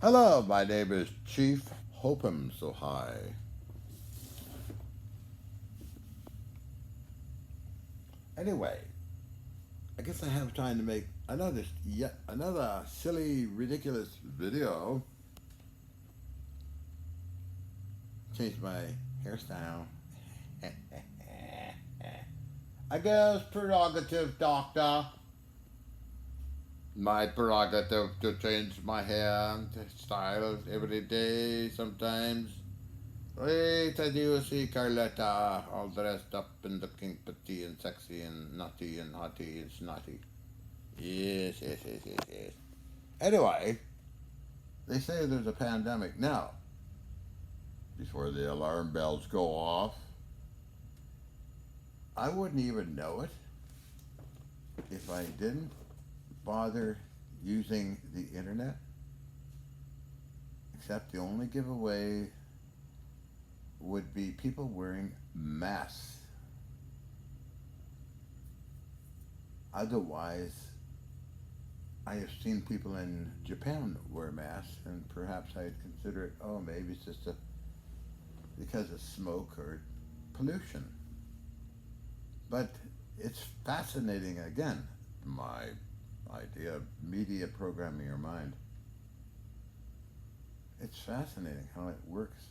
Hello, my name is Chief Hope'em So High. Anyway, I guess I have time to make yet another silly, ridiculous video. Change my hairstyle. I guess prerogative, doctor. My prerogative to change my hair style every day sometimes. Wait till you see Carletta all dressed up and looking pretty and sexy and nutty and hotty and snotty. Yes. Anyway, they say there's a pandemic now. Before the alarm bells go off, I wouldn't even know it if I didn't bother using the internet. Except the only giveaway would be people wearing masks. Otherwise, I have seen people in Japan wear masks, and perhaps I'd consider it, oh, maybe it's just because of smoke or pollution. But it's fascinating, again, my idea of media programming your mind. It's fascinating how it works.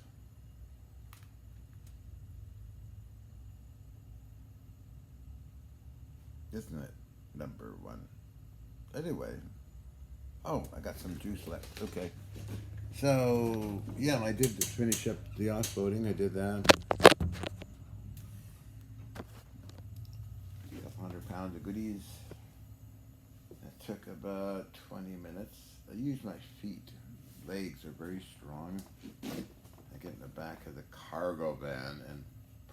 Isn't it? Number one. Anyway. Oh, I got some juice left. Okay. So, yeah, I did just finish up the offboating. I did that. A couple 100 pounds of goodies. That took about 20 minutes. I used my feet. Legs are very strong. I get in the back of the cargo van and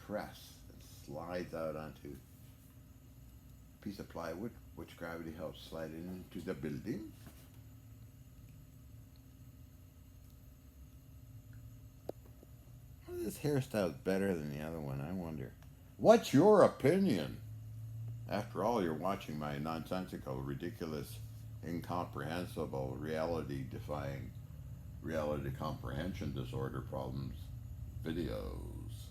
press. It slides out onto a piece of plywood, which gravity helps slide into the building. This hairstyle is better than the other one, I wonder. What's your opinion? After all, you're watching my nonsensical, ridiculous, incomprehensible, reality-defying, reality comprehension disorder problems videos.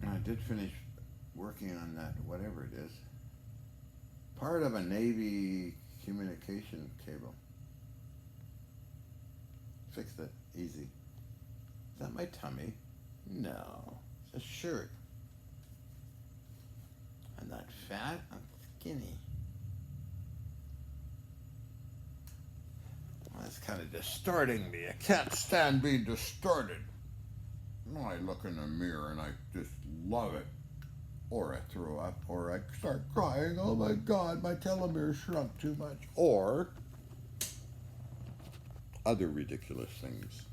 I did finish working on that, whatever it is. Part of a Navy communication cable. Fixed it. Easy. Is that my tummy? No. It's a shirt. I'm not fat. I'm skinny. Well, that's kind of distorting me. I can't stand being distorted. I look in the mirror and I just love it. Or I throw up, or I start crying. Oh my God, my telomere shrunk too much. Or other ridiculous things.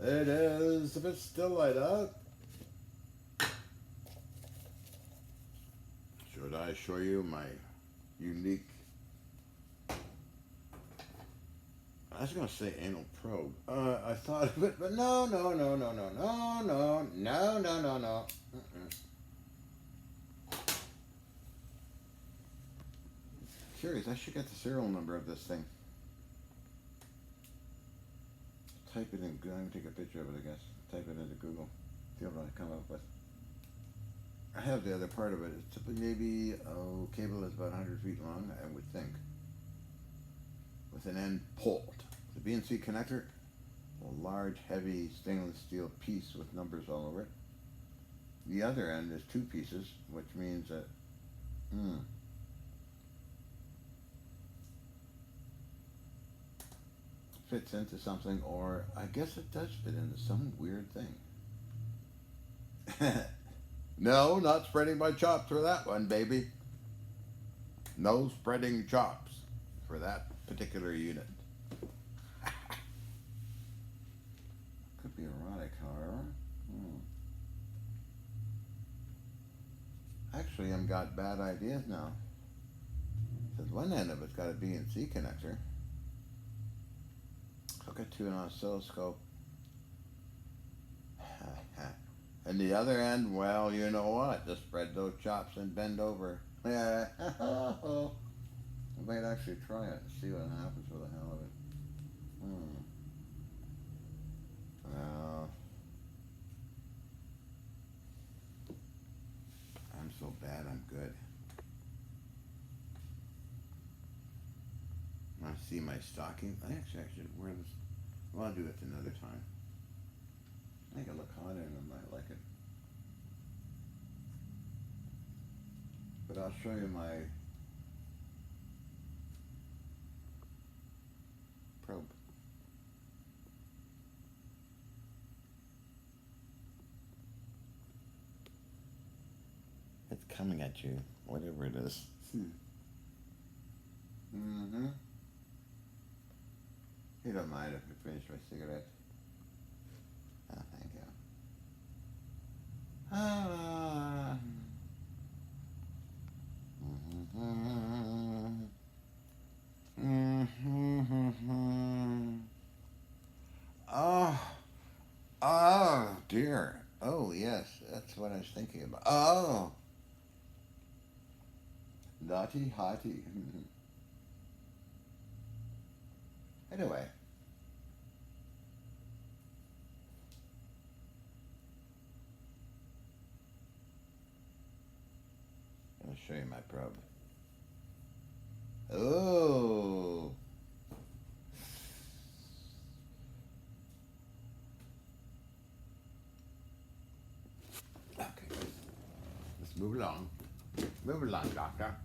It is a bit still light out. Should I show you my unique, I was going to say anal probe. I thought of it, but no. Curious, I should get the serial number of this thing. Type it in, I'm going to take a picture of it, I guess. Type it into Google. See what I come up with. I have the other part of it. It's maybe, cable is about 100 feet long, I would think. With an end pulled. The BNC connector, a large, heavy stainless steel piece with numbers all over it. The other end is two pieces, which means that, fits into something, or I guess it does fit into some weird thing. No, not spreading my chops for that one, baby. No spreading chops for that particular unit. Could be erotic, however. Actually, I've got bad ideas now. Because one end of it's got a BNC connector. Hook it to an oscilloscope. And the other end, well, you know what? Just spread those chops and bend over. Yeah. I might actually try it and see what happens for the hell of it. Hmm. Well, I'm so bad, I'm good. Want to see my stocking? Actually, I should wear this. Well, I'll do it another time. I think it look hot in them. I like it. But I'll show you my probe. It's coming at you, whatever it is. Mm-hmm. You don't mind if I finish my cigarette? Oh, thank you. Ah. Oh, oh dear. Oh yes, that's what I was thinking about. Oh, naughty hottie. Anyway, I'll show you my probe. Oh. Okay, let's move along. Move along, doctor.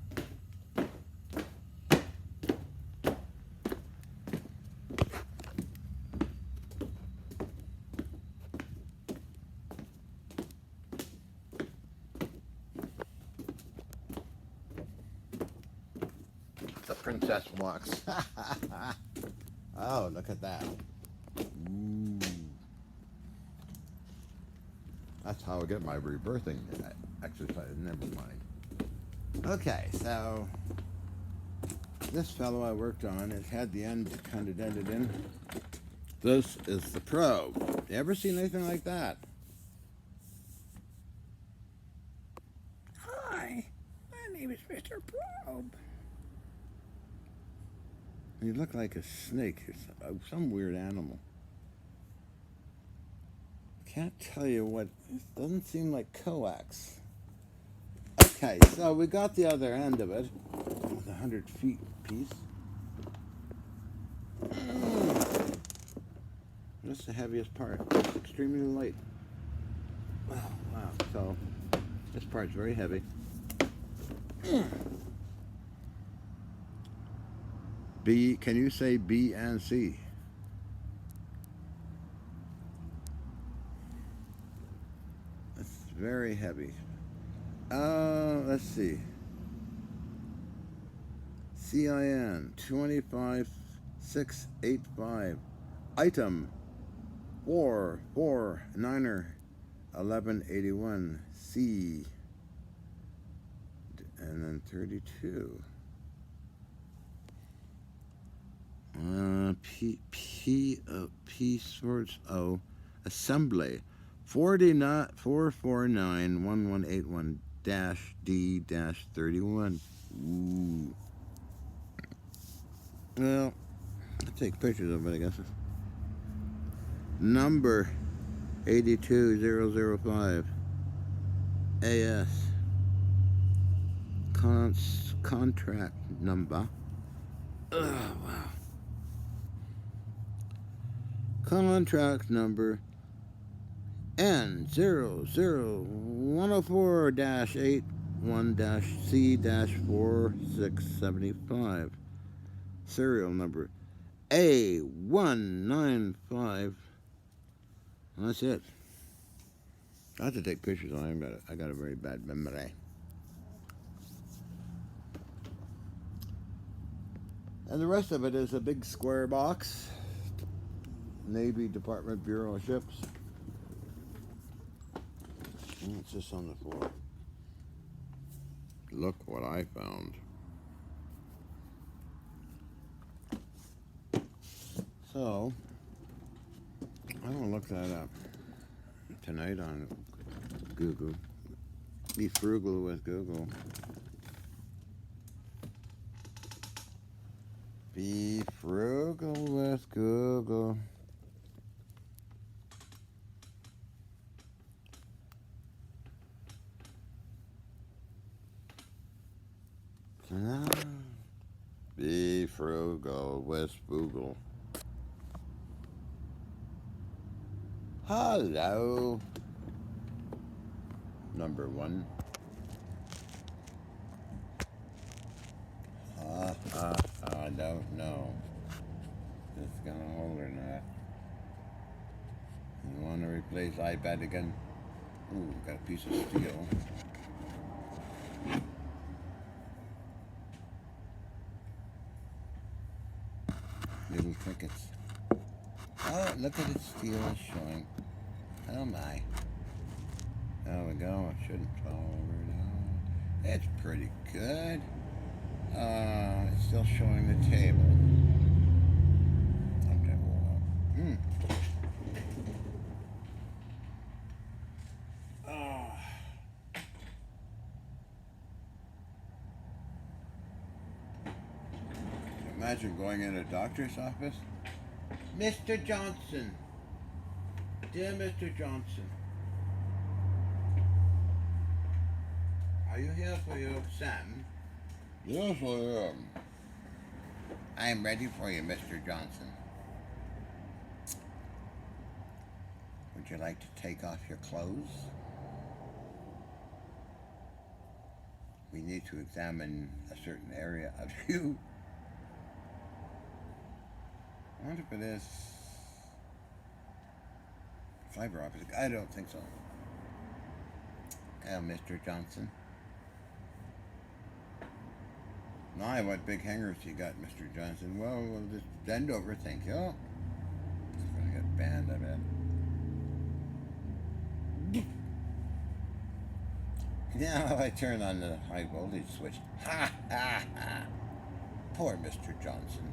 The princess walks. Oh, look at that. Ooh. That's how I get my rebirthing exercise. Never mind. Okay, so this fellow I worked on, it had the end kind of dented in. This is the probe. You ever seen anything like that? Hi, my name is Mr. Probe. You look like a snake or some weird animal. Can't tell you what. It doesn't seem like coax. Okay, so we got the other end of it. The 100 feet piece. That's the heaviest part. Extremely light. Wow, wow. So this part's very heavy. B, can you say B and C? It's very heavy. Let's see. CIN 25685. Item 449er 1181 C. And then 32. P sorts O. Assembly 449 D 31. Ooh. Well, I'll take pictures of it, I guess. Number 82005 AS. Contract number. Wow. Contract number N00104-81-C-4675. Serial number A195. That's it. I have to take pictures on it. I got a very bad memory. And the rest of it is a big square box. Navy Department Bureau of Ships. And it's just on the floor. Look what I found. So, I'm going to look that up tonight on Google. Be frugal with Google. Be frugal with Google. Be frugal with Google. Hello. Number one. I don't know if it's gonna hold or not. You want to replace iPad again? Ooh, got a piece of steel. Little crickets. Oh, look at its steel is showing. Oh my. There we go. It shouldn't fall over now. It's pretty good. It's still showing the table. Okay, well. Imagine going in a doctor's office. Mr. Johnson. Dear Mr. Johnson. Are you here for your exam? Yes, I am. I am ready for you, Mr. Johnson. Would you like to take off your clothes? We need to examine a certain area of you. I wonder if it is fiber optic. I don't think so. Oh, Mr. Johnson. My, what big hangers you got, Mr. Johnson. Well, we'll just bend over, thank you. It's going to get banned, I bet. Now I turn on the high voltage switch. Ha, ha, ha. Poor Mr. Johnson.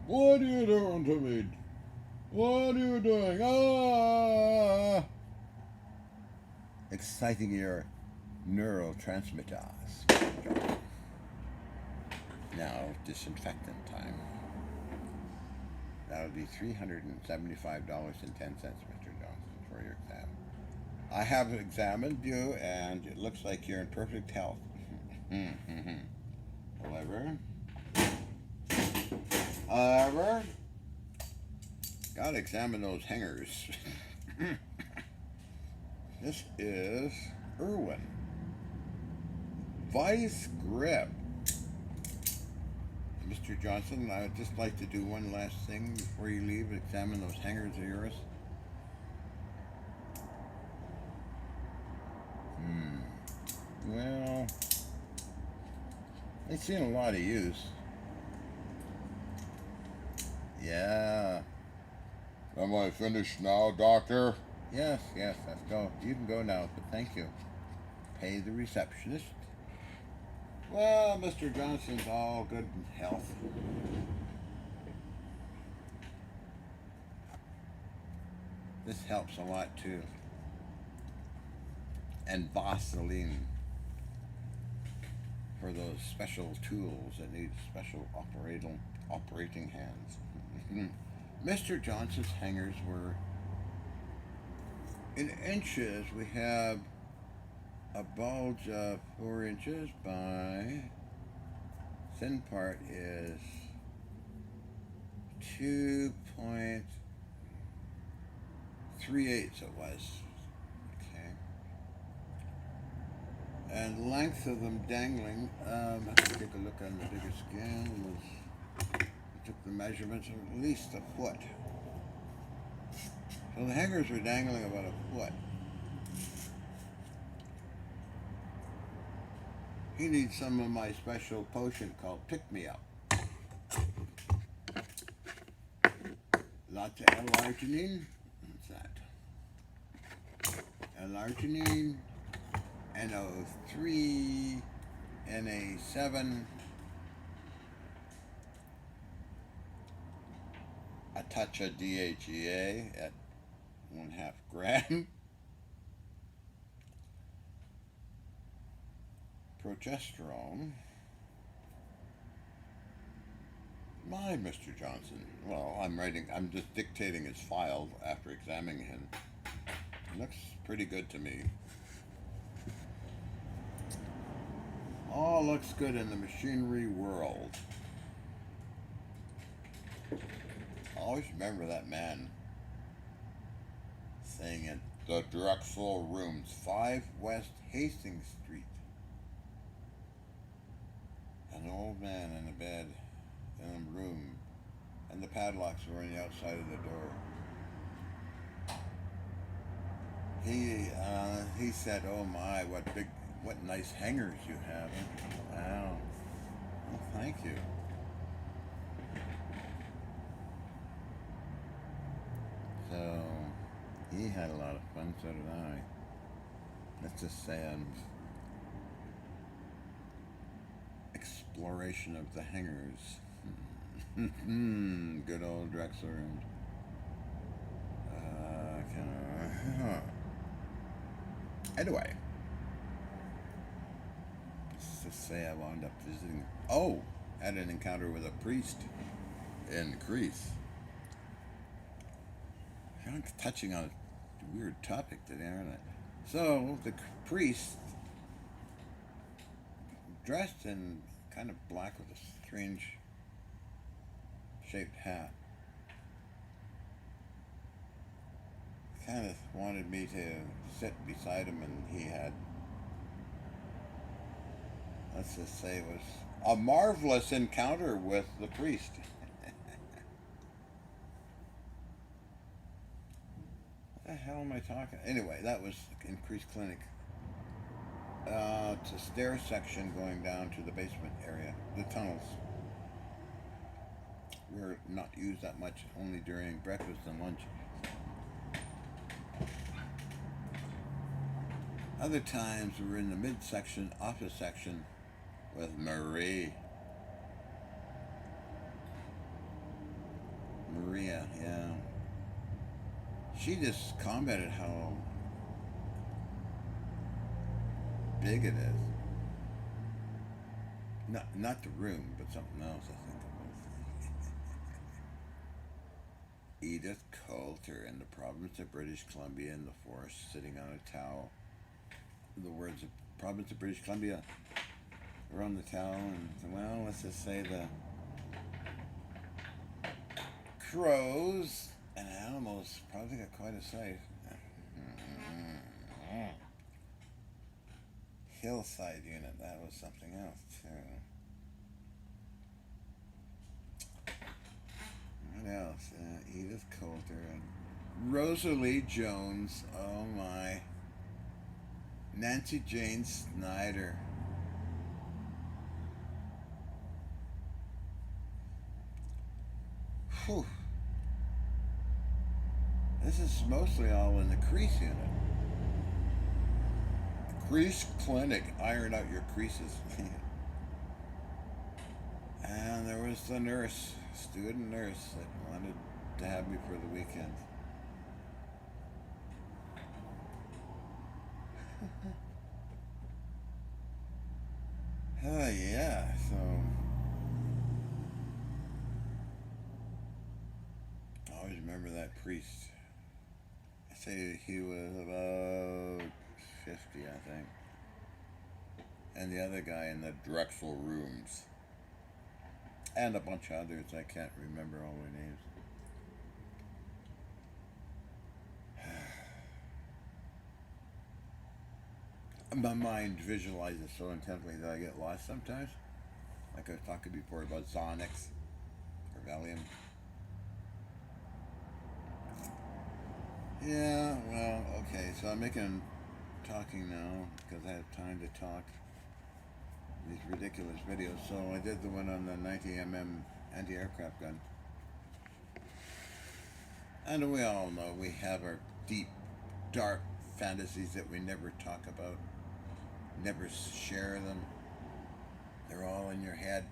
What are you doing to me? What are you doing? Ah! Exciting your neurotransmitters, Mr. Johnson. Now, disinfectant time. That would be $375.10, Mr. Johnson, for your exam. I have examined you, and it looks like you're in perfect health. However, gotta examine those hangers. This is Irwin. Vice grip. Mr. Johnson, I would just like to do one last thing before you leave. Examine those hangers of yours. Well, they've seen a lot of use. Yeah. Am I finished now, doctor? Yes, let's go. You can go now, but thank you. Pay the receptionist. Well, Mr. Johnson's all good in health. This helps a lot too. And Vaseline for those special tools that need special operating hands. Mr. Johnson's hangers were in inches. We have a bulge of 4 inches by thin part is 2.38 it was. Okay. And length of them dangling, let's take a look on the bigger scale. We took the measurements of at least a foot. So the hangers were dangling about a foot. He needs some of my special potion called Pick Me Up. Lots of L-arginine. What's that? L-arginine, NO3, Na7, a touch of DHEA at 1/2 gram. progesterone. My Mr. Johnson. Well, I'm just dictating his file after examining him. It looks pretty good to me. All looks good in the machinery world. Always remember that man saying it. The Drexel Rooms, 5 West Hastings Street. An old man in a bed in a room, and the padlocks were on the outside of the door. He said, "Oh my, what nice hangers you have." Wow. Well, thank you. So he had a lot of fun, so did I. Let's just say an exploration of the hangers. Good old Drexel Rooms. Anyway, let's just say I wound up visiting. Oh, had an encounter with a priest in Greece. I'm touching on a weird topic today, aren't I? So the priest, dressed in kind of black with a strange shaped hat, kind of wanted me to sit beside him, and he had, let's just say, it was a marvelous encounter with the priest. What the hell am I talking? Anyway, that was Increased Clinic. It's a stair section going down to the basement area, the tunnels. We're not used that much, only during breakfast and lunch. Other times we're in the midsection, office section with Maria, yeah. She just commented how big it is. Not the room, but something else, I think it was. Edith Coulter in the province of British Columbia in the forest, sitting on a towel. The words of province of British Columbia were on the towel, and well, let's just say the crows and animals probably got quite a sight. Hillside unit, that was something else too. What else? Edith Coulter and Rosalie Jones. Oh my. Nancy Jane Snyder. Whew. This is mostly all in the crease unit. Crease Clinic. Iron out your creases. And there was the nurse, student nurse, that wanted to have me for the weekend. Oh yeah, so I always remember that priest. I say he was about 50, I think. And the other guy in the Drexel Rooms. And a bunch of others, I can't remember all their names. My mind visualizes so intently that I get lost sometimes. Like I was talking before about Zonix or Valium. Yeah, well, okay, so I'm talking now because I have time to talk. These ridiculous videos. So I did the one on the 90mm anti-aircraft gun. And we all know we have our deep, dark fantasies that we never talk about. Never share them. They're all in your head.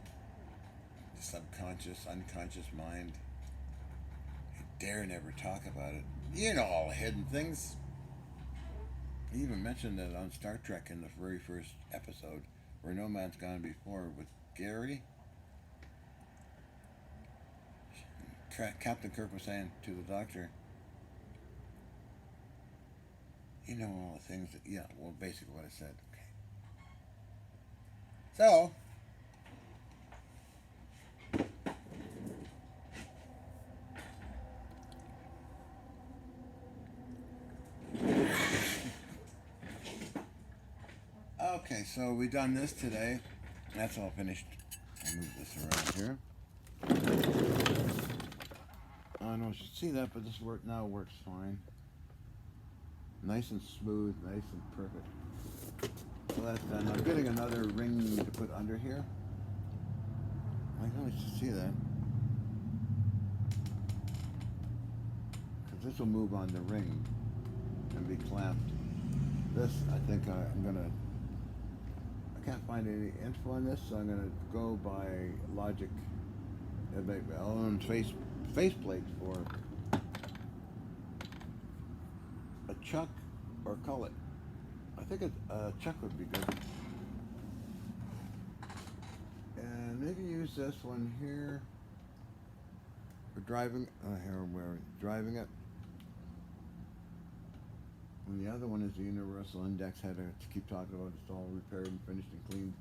The subconscious, unconscious mind. You dare never talk about it. You know all the hidden things. He even mentioned it on Star Trek in the very first episode. where No Man's Gone before with Gary. Captain Kirk was saying to the doctor, you know all the things that, yeah, well, basically what I said. Okay. So, okay, so we done this today. That's all finished. I'll move this around here. I don't know if you should see that, but this now works fine. Nice and smooth, nice and perfect. So that's done. I'm getting another ring to put under here. I don't know if you should see that. Because this will move on the ring and be clamped. This, I think I'm going to... I can't find any info on this, so I'm going to go by logic and make my own faceplate for a chuck or cullet. I think a chuck would be good. And maybe use this one here for driving. Here we're driving it. And the other one is the universal index header to keep talking about. It's all repaired and finished and cleaned.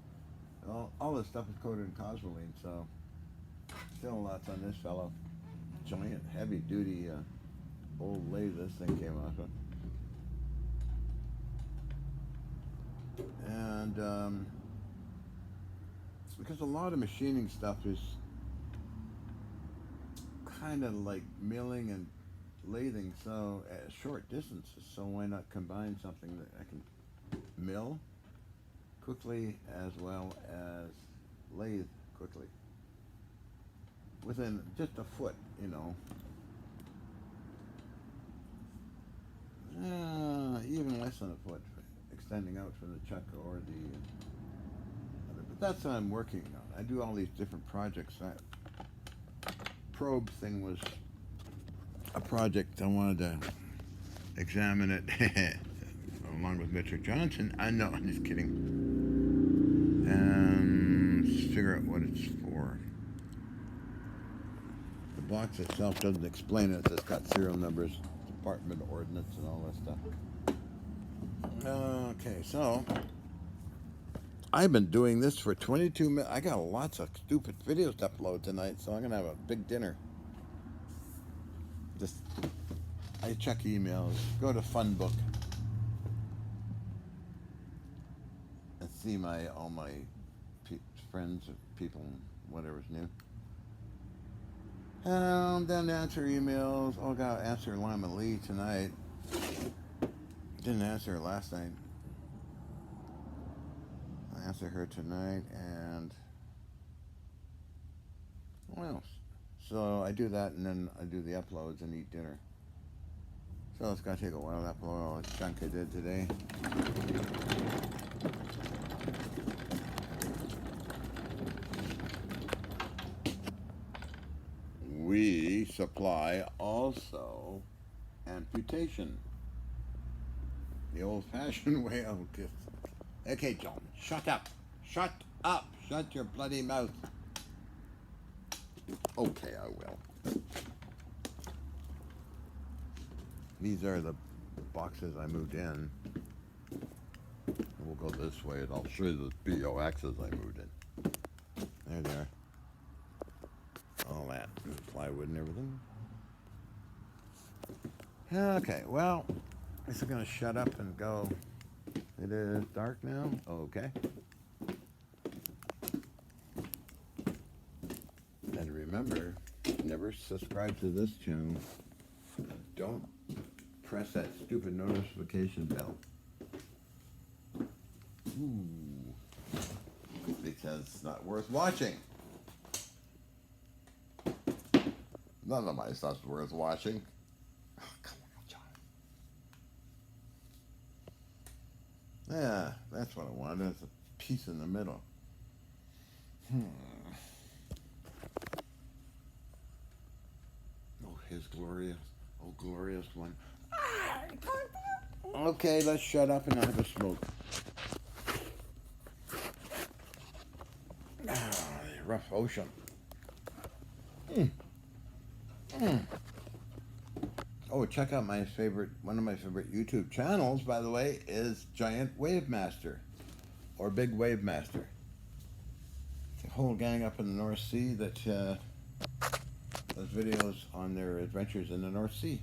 All this stuff is coated in cosmoline, so still lots on this fellow. Giant, heavy-duty old lathe this thing came off of. And because a lot of machining stuff is kind of like milling and lathing, so at short distances, so why not combine something that I can mill quickly as well as lathe quickly within just a foot, you know. Even less than a foot, extending out from the chuck or the other. But that's what I'm working on. I do all these different projects. That probe thing was a project I wanted to examine it along with Mitchell Johnson. I know, I'm just kidding. And figure out what it's for. The box itself doesn't explain it. It's got serial numbers, department ordnance, and all that stuff. Okay, so I've been doing this for 22 minutes. I got lots of stupid videos to upload tonight, so I'm gonna have a big dinner. Just I check emails, go to Funbook, and see all my friends, people, whatever's new. And then answer emails. Oh, gotta answer Lima Lee tonight. Didn't answer her last night. I'll answer her tonight, and what else? So I do that, and then I do the uploads and eat dinner. So it's gonna take a while to upload all the junk I did today. We supply also amputation. The old-fashioned way of kiss. Okay, John, shut up. Shut up. Shut your bloody mouth. Okay, I will. These are the boxes I moved in. We'll go this way, and I'll show you the BOXs I moved in. There they are. All that plywood and everything. Okay, well, I guess I'm gonna shut up and go. It is dark now. Okay. And remember, never subscribe to this channel. Don't press that stupid notification bell. Ooh. Because it's not worth watching. None of my stuff's worth watching. Oh, come on, John. Yeah, that's what I wanted. That's a piece in the middle. Oh, his glorious, oh, glorious one. Okay, let's shut up and have a smoke. rough ocean. Mm. Mm. Oh, check out one of my favorite YouTube channels, by the way, is Giant Wave Master, or Big Wave Master. It's a whole gang up in the North Sea that does videos on their adventures in the North Sea.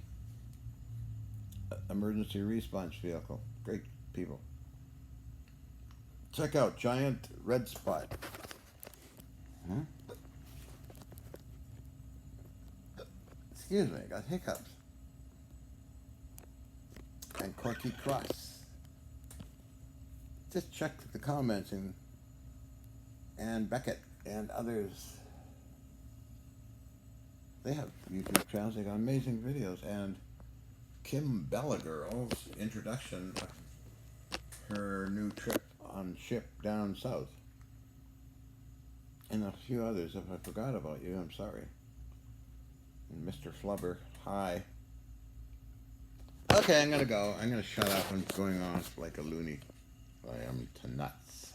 Emergency response vehicle. Great people. Check out Giant Red Spot. Huh? Excuse me, I got hiccups. And Corky Cross. Just check the comments and Beckett and others. They have YouTube channels. They got amazing videos. And Kim Bellagirl's introduction of her new trip on ship down south. And a few others. If I forgot about you, I'm sorry. And Mr. Flubber, hi. Okay, I'm gonna go. I'm gonna shut up. I'm going off like a loony. I am to nuts.